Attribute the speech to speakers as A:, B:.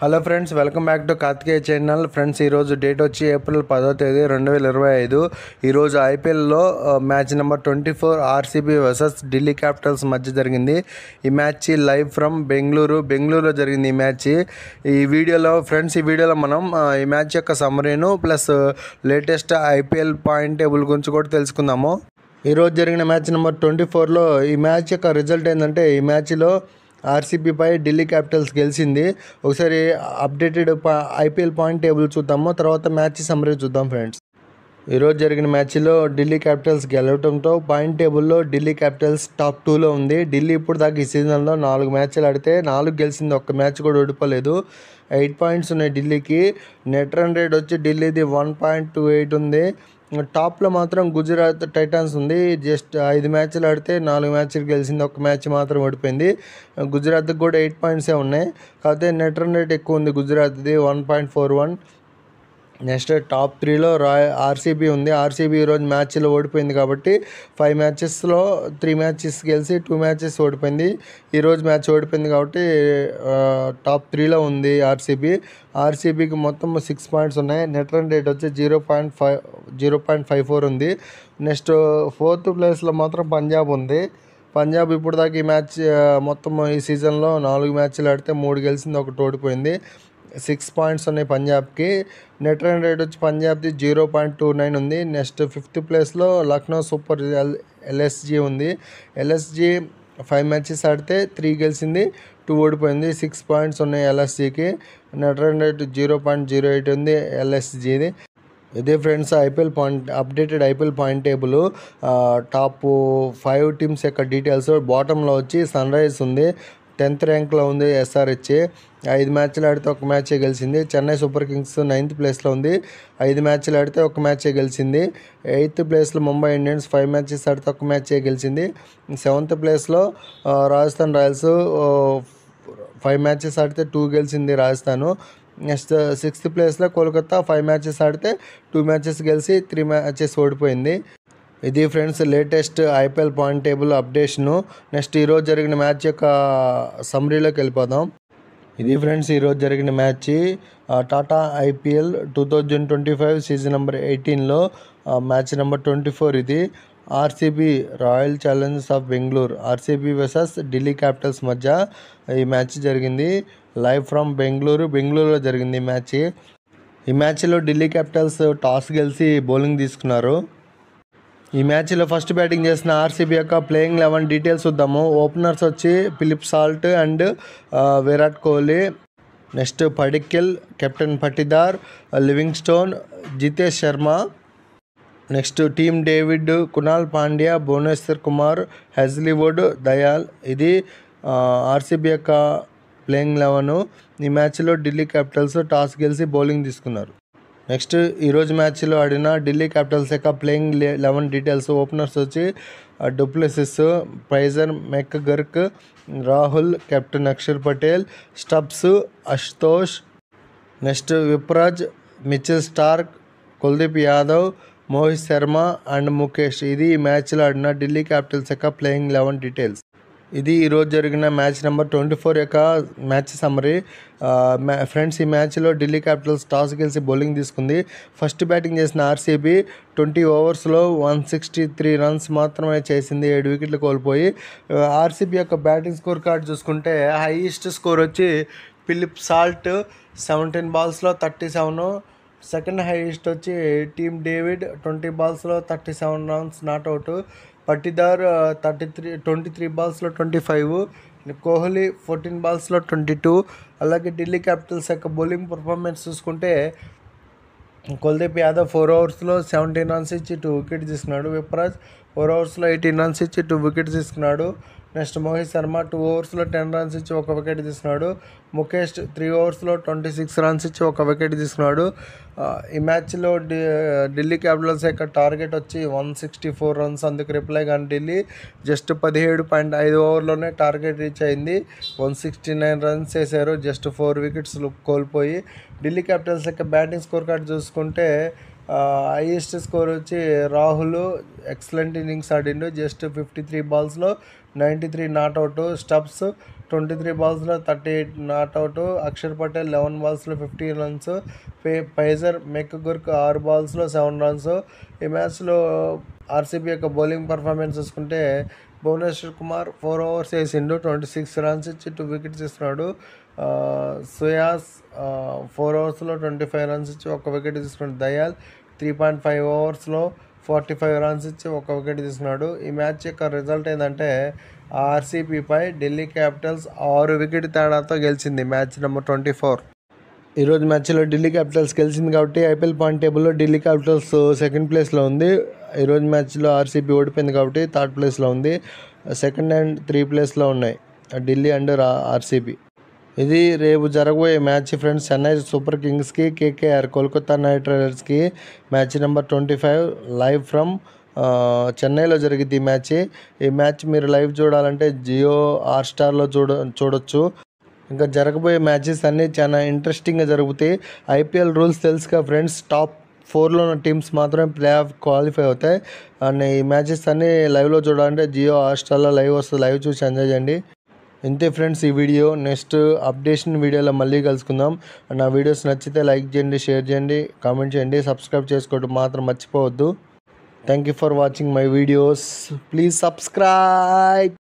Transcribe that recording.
A: Hello friends, welcome back to Karthikeya channel. Friends, ఈరోజు date వచ్చి April 10వ తేదీ 2025. ఈరోజు ఐపీఎల్లో match number 24 RCB versus Delhi Capitals మధ్య జరిగింది. ఈ మ్యాచ్ లైవ్ ఫ్రమ్ బెంగళూరులో జరిగింది ఈ మ్యాచ్. ఈ వీడియోలో మనం ఈ మ్యాచ్ యొక్క సమ్మరీను plus latest IPL point table గురించి కూడా తెలుసుకుందాము. ఈరోజు జరిగిన మ్యాచ్ నెంబర్ 24లో ఈ మ్యాచ్ యొక్క రిజల్ట్ ఏంటంటే, ఈ మ్యాచ్లో ఆర్సీబీపై ఢిల్లీ క్యాపిటల్స్ గెలిచింది. ఒకసారి అప్డేటెడ్ ఐపీఎల్ పాయింట్ టేబుల్ చూద్దాము, తర్వాత మ్యాచ్ సమ్మరీ చూద్దాం. ఫ్రెండ్స్, ఈరోజు జరిగిన మ్యాచ్లో ఢిల్లీ క్యాపిటల్స్ గెలవడంతో పాయింట్ టేబుల్లో ఢిల్లీ క్యాపిటల్స్ టాప్ 2లో ఉంది. ఢిల్లీ ఇప్పుడు దాకా ఈ సీజన్లో 4 మ్యాచ్లు ఆడితే 4 గెలిచింది, ఒక్క మ్యాచ్ కూడా ఓడిపోలేదు. 8 పాయింట్స్ ఉన్నాయి ఢిల్లీకి. నెట్ రన్ రేట్ వచ్చి ఢిల్లీది 1.28 ఉంది. టాప్లో మాత్రం గుజరాత్ టైటాన్స్ ఉంది. జస్ట్ 5 మ్యాచ్లు ఆడితే 4 మ్యాచ్లు గెలిచింది, ఒక మ్యాచ్ మాత్రం ఓడిపోయింది. గుజరాత్కి కూడా 8 పాయింట్సే ఉన్నాయి. కాకపోతే నెట్ రన్ రేట్ ఎక్కువ ఉంది గుజరాత్ది, 1.41. నెక్స్ట్ టాప్ 3లో ఆర్సీబీ ఉంది. ఆర్సీబీ ఈరోజు మ్యాచ్లో ఓడిపోయింది కాబట్టి 5 మ్యాచెస్లో 3 మ్యాచెస్ గెలిచి 2 మ్యాచెస్ ఓడిపోయింది. ఈరోజు మ్యాచ్ ఓడిపోయింది కాబట్టి టాప్ 3లో ఉంది ఆర్సీబీకి మొత్తం 6 పాయింట్స్ ఉన్నాయి. నెట్ రన్ రేట్ వచ్చి 0.54 ఉంది. నెక్స్ట్ 4th ప్లేస్లో మాత్రం పంజాబ్ ఉంది. పంజాబ్ ఇప్పుడు దాకా ఈ మ్యాచ్ మొత్తం ఈ సీజన్లో 4 మ్యాచ్లు ఆడితే 3 గెలిచింది, 1 ఓడిపోయింది. 6 పాయింట్స్ ఉన్నాయి పంజాబ్కి. నెట్ రన్ రేట్ వచ్చి పంజాబ్ది 0.29 ఉంది. నెక్స్ట్ 5th ప్లేస్లో లక్నో సూపర్ ఎల్ఎస్జీ ఉంది. ఎల్ఎస్జీ 5 మ్యాచెస్ ఆడితే 3 గెలిచింది, 2 ఓడిపోయింది. 6 పాయింట్స్ ఉన్నాయి ఎల్ఎస్జీకి. నెట్ రన్ రేట్ 0.08 ఉంది ఎల్ఎస్జీది. ఇదే friends updated IPL point table. Top 5 teams యొక్క డీటెయిల్స్. బాటంలో వచ్చి సన్ రైజర్స్ ఉంది, 10th ర్యాంక్లో ఉంది. ఎస్ఆర్హెచ్ 5 మ్యాచ్లు ఆడితే 1 మ్యాచే గెలిచింది. చెన్నై సూపర్ కింగ్స్ 9th ప్లేస్లో ఉంది, 5 మ్యాచ్లు ఆడితే 1 మ్యాచే గెలిచింది. 8th ప్లేస్లో ముంబై ఇండియన్స్ 5 మ్యాచెస్ ఆడితే 1 మ్యాచే గెలిచింది. 7th ప్లేస్లో రాజస్థాన్ రాయల్స్ 5 మ్యాచెస్ ఆడితే 2 గెలిచింది రాజస్థాన్. నెక్స్ట్ 6th ప్లేస్లో కోల్కతా 5 మ్యాచెస్ ఆడితే 2 మ్యాచెస్ గెలిచి 3 మ్యాచెస్ ఓడిపోయింది. ఇది friends latest IPL point table updation. Next ఈరోజు జరిగిన మ్యాచ్ యొక్క సమ్మరీలోకి వెళ్ళిపోదాం. ఇది ఫ్రెండ్స్ ఈరోజు జరిగిన match Tata IPL 2025 season number 18లో మ్యాచ్ నెంబర్ 24 ఇది. RCB Royal Challengers of Bengaluru RCB versus Delhi Capitals మధ్య ఈ మ్యాచ్ జరిగింది. లైవ్ ఫ్రమ్ బెంగళూరులో జరిగింది ఈ మ్యాచ్. ఈ మ్యాచ్లో ఢిల్లీ క్యాపిటల్స్ టాస్ గెలిచి బౌలింగ్ తీసుకున్నారు. ఈ మ్యాచ్లో ఫస్ట్ బ్యాటింగ్ చేసిన ఆర్సీబీ యొక్క ప్లేయింగ్ 11 డీటెయిల్స్ చూద్దాము. ఓపెనర్స్ వచ్చి Philip Salt and Virat Kohli. Next Padikkal, captain Patidar, Livingstone, Jitesh Sharma. Next Tim David, Krunal Pandya, Bhuvneshwar Kumar, Hazlewood, Dayal. ఇది ఆర్సీబీ యొక్క ప్లేయింగ్ 11. ఈ మ్యాచ్లో ఢిల్లీ క్యాపిటల్స్ టాస్ గెలిచి బౌలింగ్ తీసుకున్నారు. నెక్స్ట్ ఈరోజు మ్యాచ్లో ఆడిన ఢిల్లీ క్యాపిటల్స్ యొక్క ప్లేయింగ్ 11 డీటెయిల్స్. ఓపెనర్స్ వచ్చి du Plessis, pressure, McGurk, Rahul, captain Axar Patel, Stubbs, Ashutosh. Next Vipraj, Mitchell Starc, Kuldeep Yadav, Mohit Sharma and Mukesh. ఇది ఈ మ్యాచ్లో ఆడిన ఢిల్లీ క్యాపిటల్స్ యొక్క ప్లేయింగ్ 11 డీటెయిల్స్. ఇది ఈరోజు జరిగిన మ్యాచ్ నెంబర్ 24 యొక్క మ్యాచ్ సమ్మరీ. ఫ్రెండ్స్, ఈ మ్యాచ్లో ఢిల్లీ క్యాపిటల్స్ టాస్ గెలిచి బౌలింగ్ తీసుకుంది. ఫస్ట్ బ్యాటింగ్ చేసిన ఆర్సీబీ 20 ఓవర్స్లో 163 రన్స్ మాత్రమే చేసింది, 7 వికెట్లు కోల్పోయి. ఆర్సీబీ యొక్క బ్యాటింగ్ స్కోర్ కార్డ్ చూసుకుంటే హైయెస్ట్ స్కోర్ వచ్చి ఫిలిప్ సాల్ట్ 17 బాల్స్లో 37. సెకండ్ హైయెస్ట్ వచ్చి team David 20 బాల్స్లో 37 runs not out. Patidar 23 బాల్స్లో 25. Kohli 14 బాల్స్లో 22. అలాగే ఢిల్లీ క్యాపిటల్స్ యొక్క బౌలింగ్ పర్ఫార్మెన్స్ చూసుకుంటే కుల్దీప్ యాదవ్ 4 ఓవర్స్లో 17 రన్స్ ఇచ్చి 2 వికెట్స్ తీసుకున్నాడు. విప్రాజ్ 4 ఓవర్స్లో 18 రన్స్ ఇచ్చి 2 వికెట్స్ తీసుకున్నాడు. నెక్స్ట్ మోహిత్ శర్మ 2 ఓవర్స్లో 10 రన్స్ ఇచ్చి 1 వికెట్ తీసుకున్నాడు. ముఖేష్ 3 ఓవర్స్లో 26 రన్స్ ఇచ్చి 1 వికెట్ తీసుకున్నాడు. ఈ మ్యాచ్లో ఢిల్లీ క్యాపిటల్స్ యొక్క టార్గెట్ వచ్చి 164 రన్స్. అందుకు రిప్లై కానీ ఢిల్లీ జస్ట్ 17.5 ఓవర్లోనే టార్గెట్ రీచ్ అయింది. 169 రన్స్ చేశారు, జస్ట్ 4 వికెట్స్ కోల్పోయి. ఢిల్లీ క్యాపిటల్స్ యొక్క బ్యాటింగ్ స్కోర్ కార్డ్ చూసుకుంటే హైయెస్ట్ స్కోర్ వచ్చి రాహుల్ ఎక్సలెంట్ ఇన్నింగ్స్ ఆడిండు, జస్ట్ 53 బాల్స్లో 93 నాట్అవుట్. స్టబ్స్ 23 బాల్స్లో 38 నాట్అవుట్. అక్షర్ పటేల్ 11 బాల్స్లో 15 రన్స్. పైజర్ మెక్గుర్క్ 6 బాల్స్లో 7 రన్స్. ఈ మ్యాచ్లో ఆర్సీబీ యొక్క బౌలింగ్ పర్ఫార్మెన్స్ చూసుకుంటే భువనేశ్వర్ కుమార్ 4 overs వేసిండు, 26 runs ఇచ్చి 2 wickets ఇస్తున్నాడు. సుయాస్ 4 overs 25 runs ఇచ్చి 1 wicket తీసుకున్నాడు. దయాల్ 3.5 overs 45 runs ఇచ్చి 1 wicket తీసుకున్నాడు. ఈ మ్యాచ్ యొక్క రిజల్ట్ ఏంటంటే ఆర్సీబీపై ఢిల్లీ క్యాపిటల్స్ 6 వికెట్ తేడాతో గెలిచింది మ్యాచ్ నెంబర్ 24. ఈరోజు మ్యాచ్లో ఢిల్లీ క్యాపిటల్స్ గెలిచింది కాబట్టి ఐపీఎల్ పాయింట్ టేబుల్లో ఢిల్లీ క్యాపిటల్స్ సెకండ్ ప్లేస్లో ఉంది. ఈరోజు మ్యాచ్లో ఆర్సీబీ ఓడిపోయింది కాబట్టి థర్డ్ ప్లేస్లో ఉంది. సెకండ్ అండ్ 3 ప్లేస్లో ఉన్నాయి ఢిల్లీ అండ్ ఆర్సీబీ. ఇది రేపు జరగబోయే మ్యాచ్ ఫ్రెండ్స్. చెన్నై సూపర్ కింగ్స్కి కేకేఆర్ కోల్కతా నైట్ రైడర్స్కి మ్యాచ్ నెంబర్ 25 లైవ్ ఫ్రమ్ చెన్నైలో జరిగింది ఈ మ్యాచ్. ఈ మ్యాచ్ మీరు లైవ్ చూడాలంటే జియో హాట్స్టార్లో చూడొచ్చు. ఇంకా జరగబోయే మ్యాచెస్ అన్నీ చాలా ఇంట్రెస్టింగ్గా జరుగుతాయి. ఐపీఎల్ రూల్స్ తెలుసుగా ఫ్రెండ్స్, టాప్ 4లో ఉన్న టీమ్స్ మాత్రమే ప్లే ఆఫ్ క్వాలిఫై అవుతాయి. అండ్ ఈ మ్యాచెస్ అన్నీ లైవ్లో చూడాలంటే జియో హాట్స్టార్లో లైవ్ వస్తుంది, లైవ్ చూసి ఎంజాయ్ చేయండి. ఇంతే ఫ్రెండ్స్ ఈ వీడియో. నెక్స్ట్ అప్డేషన్ వీడియోలో మళ్ళీ కలుసుకుందాం. నా వీడియోస్ నచ్చితే లైక్ చేయండి, షేర్ చేయండి, కామెంట్ చేయండి, సబ్స్క్రైబ్ చేసుకోవడం మాత్రం మర్చిపోవద్దు. Thank you for watching my videos. Please subscribe.